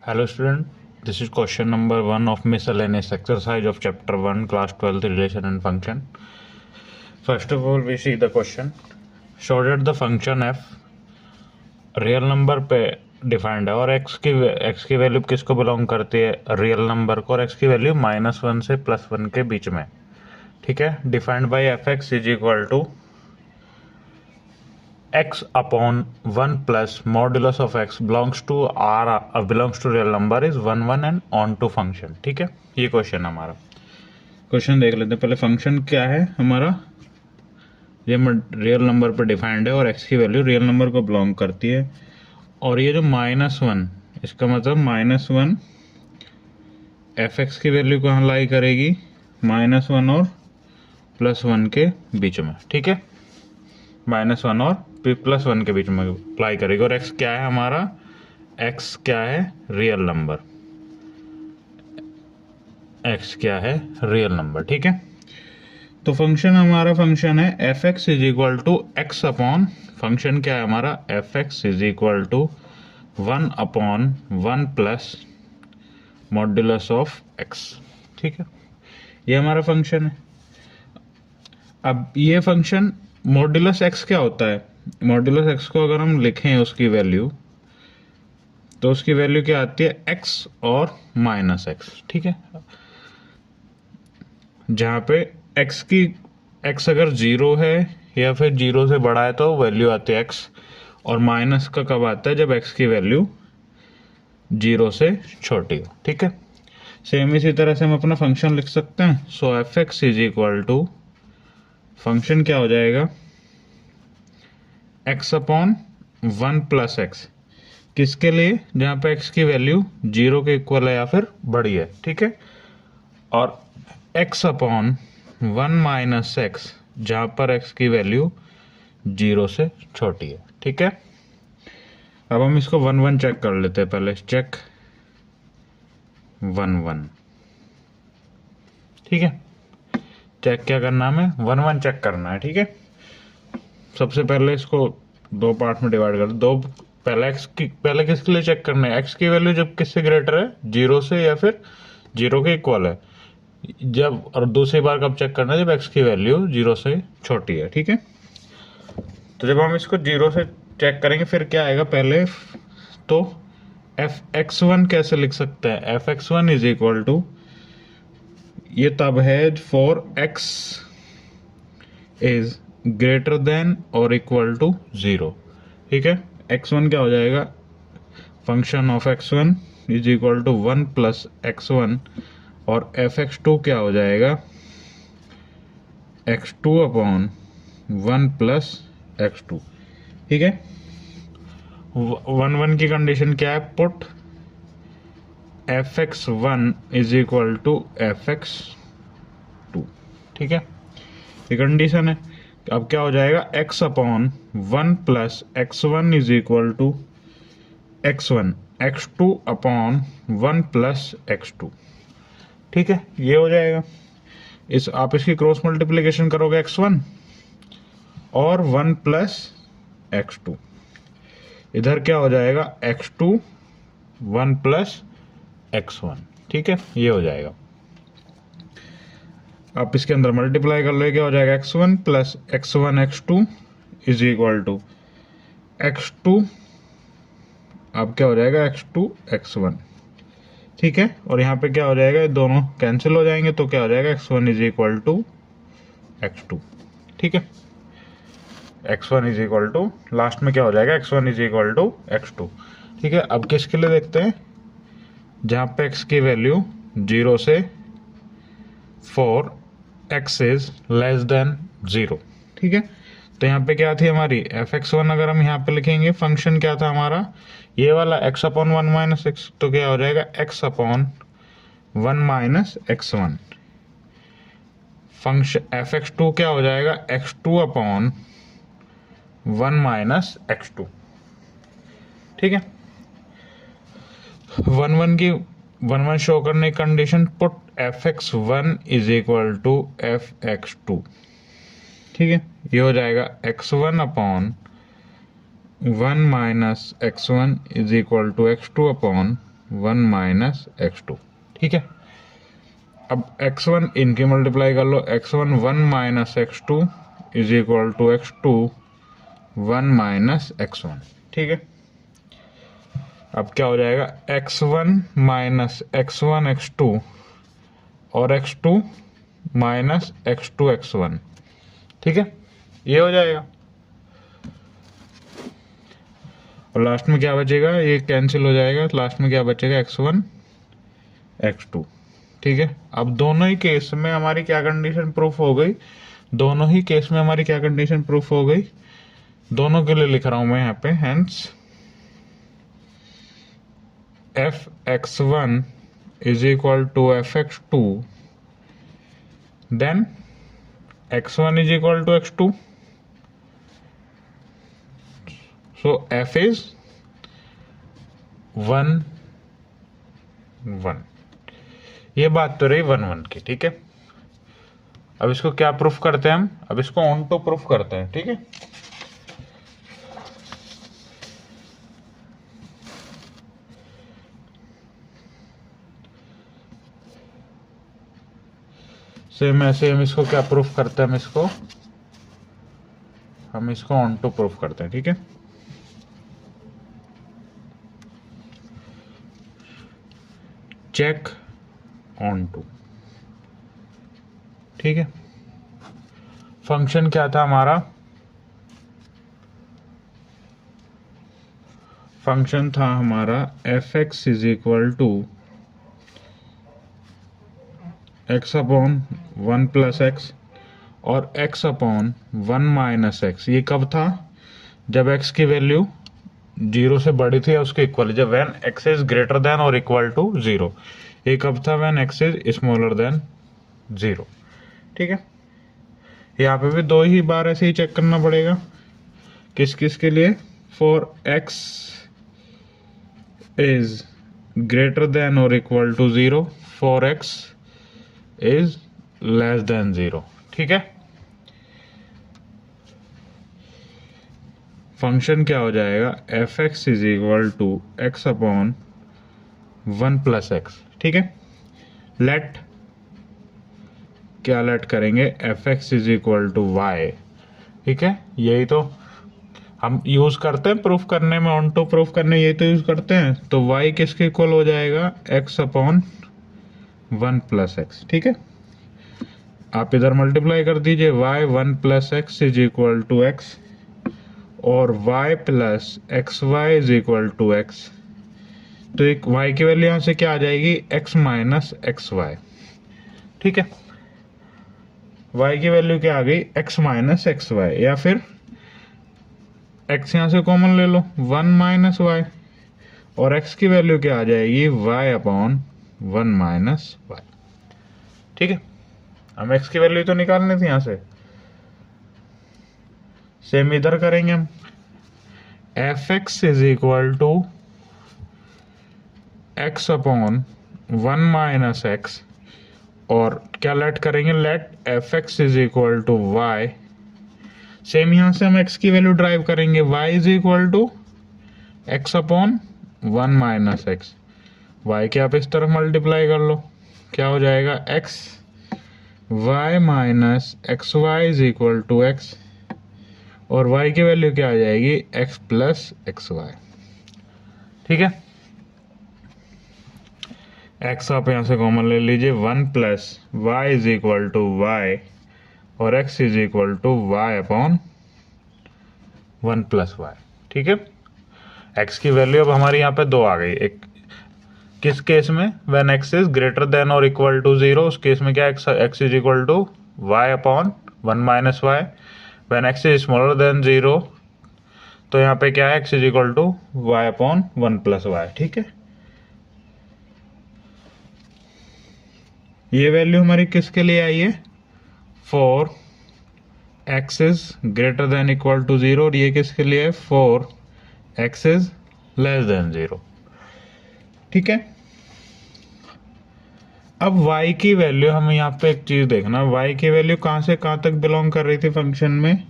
Hello student, this is question number 1 of miscellaneous exercise of chapter 1 class 12 relation and function. First of all we see the question. Show that the function f real number पे defined है और x की value किसको belong करती है, real number को, और x की वैल्यू -1 से +1 के बीच में, ठीक है। Defined by f x is equal to x upon 1 plus modulus of x belongs to real number is 1 1 and on to function, ठीक है। ये क्वेश्चन हमारा, क्वेश्चन देख लेते हैं पहले। फंक्शन क्या है हमारा, ये रियल नंबर पर डिफाइंड है और x की वैल्यू रियल नंबर को बिलोंग करती है, और ये जो -1, इसका मतलब -1 एफ एक्स की वैल्यू कहाँ लाई करेगी, -1 और +1 के बीच में, ठीक है। -1 और +1 के बीच में अप्लाई करेगी। और x क्या है हमारा, x क्या है, रियल नंबर, x क्या है, रियल नंबर, ठीक है। तो फंक्शन हमारा फंक्शन है f x is equal to x upon, function क्या है हमारा, f x is equal to 1 upon 1 plus modulus of x, ठीक है। ये हमारा फंक्शन है। अब ये फंक्शन मॉड्यूलस x क्या होता है, मॉड्यूलस x को अगर हम लिखें उसकी वैल्यू, तो उसकी वैल्यू क्या आती है, x और -x, ठीक है। जहाँ पे x अगर 0 है या फिर 0 से बड़ा है तो वैल्यू आती है x, और माइनस का कब आता है, जब x की वैल्यू 0 से छोटी हो, ठीक है। सेम इसी तरह से हम अपना फंक्शन लिख सकते हैं। So F x is equal to, function क्या हो जाएगा, x अपॉन 1 प्लस एक्स, किसके लिए, जहाँ पे x की वैल्यू 0 के इक्वल है या फिर बड़ी है, ठीक है। और x अपॉन 1 माइनस एक्स, जहाँ पर x की वैल्यू 0 से छोटी है, ठीक है। अब हम इसको 1 1 चेक कर लेते हैं पहले। चेक 1 1, ठीक है। चेक क्या करना है, हमें 1 1 चेक करना है, ठीक है। सबसे पहले इसको दो पार्ट में डिवाइड कर दो। पहले किसके लिए चेक करना है, x की वैल्यू जब किससे ग्रेटर है, 0 से या फिर 0 के इक्वल है, जब, और दूसरी बार कब चेक करना है, जब x की वैल्यू 0 से छोटी है, ठीक है। तो जब हम इसको 0 से चेक करेंगे फिर क्या आएगा पहले, तो f(x1) कैसे लिख सकते हैं, f(x1) इज इक्वल टू, ये तब है for x is greater than और इक्वल टू 0, ठीक है। x1 क्या हो जाएगा, function of x1 is equal to 1 plus x1, और f(x2) क्या हो जाएगा, x2 अपॉन 1 प्लस x2, ठीक है। 1 1 की कंडीशन क्या है, put f(x1) is equal to f(x2), ठीक है, ये कंडीशन है। अब क्या हो जाएगा, x upon 1 plus x1 is equal to x1, x2 upon 1 plus x2, ठीक है, ये हो जाएगा। आप इसकी क्रॉस मल्टीप्लिकेशन करोगे x1 और 1 प्लस x2, इधर क्या हो जाएगा, x2 1 प्लस x1, ठीक है, ये हो जाएगा। आप इसके अंदर मल्टीप्लाई कर लो, क्या हो जाएगा, x1 plus x1 x2 is equal to x2, अब क्या हो जाएगा, x2 x1, ठीक है। और यहाँ पे क्या हो जाएगा, ये दोनों कैंसिल हो जाएंगे, तो क्या हो जाएगा, x1 is equal to x2, ठीक है। x1 is equal to, last में क्या हो जाएगा, x1 is equal to x2, ठीक है। अब किसके लिए देखते हैं, जहाँ पे x की वैल्यू 0 से 4 x इज लेस देन 0, ठीक है। तो यहाँ पे क्या थी हमारी f(x1), अगर हम यहाँ पे लिखेंगे फंक्शन क्या था हमारा, ये वाला x अपॉन 1 माइनस एक्स, तो क्या हो जाएगा, x upon 1 minus x1, function f(x2) क्या हो जाएगा, x2 अपॉन 1 माइनस x2, ठीक है। 1 1 शो करने की condition, put f(x1) is equal to f(x2), ठीक है, ये हो जाएगा x1 upon 1 minus x1 is equal to x2 upon 1 minus x2। ठीक है, अब x1 इनकी मल्टीप्लाई कर लो, x1 1 minus x2 is equal to x2 1 minus x1। ठीक है, अब क्या हो जाएगा, x1 माइनस x1 x2 और x2 माइनस x2 x1। ठीक है, ये हो जाएगा और लास्ट में क्या बचेगा, ये कैंसिल हो जाएगा, लास्ट में क्या बचेगा, x1 x2। ठीक है, अब दोनों ही केस में हमारी क्या कंडीशन प्रूफ हो गई, दोनों ही केस में हमारी क्या कंडीशन प्रूफ हो गई, दोनों के लिए लिख रहा हूं मैं यहाँ पे, hence fx1 is equal to fx2 then x1 is equal to x2, so f is 1 1। ये बात तो रही 1 1 की। ठीक है, अब इसको क्या प्रूफ करते हैं हम, अब इसको ऑन टू प्रूफ करते हैं। ठीक है, सेम ऐसे हम इसको क्या प्रूफ करते हैं, हम इसको ऑन टू प्रूफ करते हैं। ठीक है, चेक ऑन टू। ठीक है, फंक्शन क्या था हमारा, फंक्शन था हमारा fx is equal to x upon 1 plus x और x अपॉन 1 माइनस एक्स। ये कब था, जब x की वैल्यू 0 से बड़ी थी या उसके इक्वल, जब when x is greater than और इक्वल टू 0। ये कब था, when x is smaller than 0। ठीक है, यहाँ पे भी दो ही बार ऐसे ही चेक करना पड़ेगा, किस किस के लिए, for x is greater than और equal to 0, for x is less than 0। ठीक है, फंक्शन क्या हो जाएगा, fx is equal to x upon 1 plus X. ठीक है, लेट क्या लेट करेंगे, fx is equal to y। ठीक है, यही तो हम यूज करते हैं प्रूफ करने में, ऑन टू प्रूफ करने यही तो यूज करते हैं। तो y किसके इक्वल हो जाएगा, x अपॉन 1 प्लस एक्स। ठीक है, आप इधर मल्टीप्लाई कर दीजिए, y 1 plus x is equal to x और y plus x y is equal to x. तो एक y की वैल्यू यहाँ से क्या आ जाएगी, x माइनस एक्स वाई। ठीक है, y की वैल्यू क्या आ गई, x माइनस एक्स वाई, या फिर x यहाँ से कॉमन ले लो, 1 माइनस वाई, और x की वैल्यू क्या आ जाएगी, y अपॉन 1 माइनस वाई। ठीक है, हम x की वैल्यू तो निकालनी थी यहाँ से, सेम इधर करेंगे हम, fx is equal to x upon 1 minus x, और क्या लेट करेंगे, let fx is equal to y। Same यहाँ से हम x की वैल्यू ड्राइव करेंगे, y is equal to x upon 1 minus x. y के आप इस तरफ मल्टीप्लाई कर लो, क्या हो जाएगा, x y minus x y is equal to x, और y की वैल्यू क्या आ जाएगी, x प्लस एक्स वाई। ठीक है, x आप यहाँ से कॉमन ले लीजिए, 1 plus y is equal to y, और x is equal to y upon 1 plus y. ठीक है, x की वैल्यू अब हमारी यहाँ पे 2 आ गई। एक किस केस में, when x is greater than और इक्वल टू 0, उस केस में क्या, x is equal to y upon 1 minus y. When x is smaller than 0, तो यहाँ पे क्या है, x is equal to y upon 1 plus y. ठीक है, ये वैल्यू हमारी किसके लिए आई है, for x is greater than equal to 0, और ये किसके लिए है, for x is less than 0। ठीक है, अब y की वैल्यू, हमें यहाँ पे एक चीज देखना, y की वैल्यू कहाँ से कहाँ तक बिलोंग कर रही थी फंक्शन में,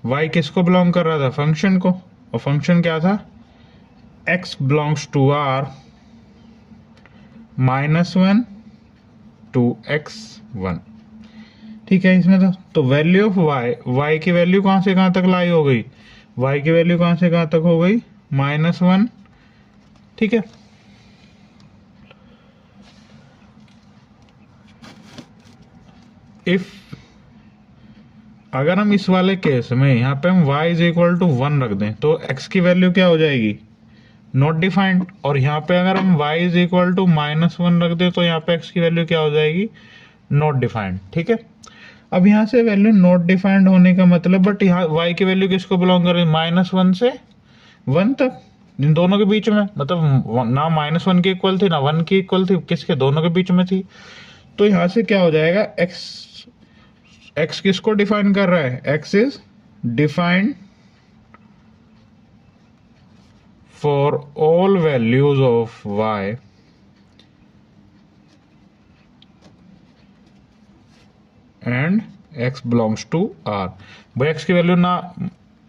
y किसको बिलोंग कर रहा था, फंक्शन को, और फंक्शन क्या था, x belongs to R -1 to x1। ठीक है, इसमें तो वैल्यू ऑफ y की वैल्यू कहां से कहां तक लाई हो गई, y की वैल्यू कहां से कहां तक हो गई -1। ठीक है, इफ अगर हम इस वाले केस में यहाँ पे हम y इज इक्वल टू 1 रख दें तो x की वैल्यू क्या हो जाएगी, नॉट डिफाइंड। और यहाँ पे अगर हम y इज इक्वल टू -1 रख दें तो यहाँ पे x की वैल्यू क्या हो जाएगी, नॉट डिफाइंड। ठीक है, अब यहाँ से वैल्यू नॉट डिफाइंड होने का मतलब, बट यहाँ y की वैल्यू किसको बिलोंग कर रही है, -1 से 1 तक, इन दोनों के बीच में, मतलब ना -1 की इक्वल थी ना 1 की इक्वल थी, किसके, दोनों के बीच में थी। तो यहाँ से क्या हो जाएगा, x किसको डिफाइन कर रहा है, x is defined for all values of y and x belongs to r। भाई x की वैल्यू ना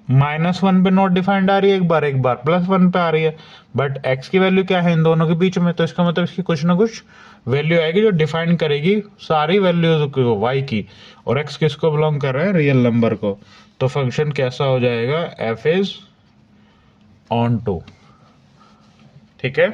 -1 पे नॉट डिफाइंड आ रही है, एक बार +1 पे आ रही है, बट x की वैल्यू क्या है इन दोनों के बीच में, तो इसका मतलब इसकी कुछ ना कुछ वैल्यू आएगी जो डिफाइन करेगी सारी वैल्यूज को y की, और x किसको बिलोंग कर रहा है, रियल नंबर को। तो फंक्शन कैसा हो जाएगा, f इज ऑन टू। ठीक है।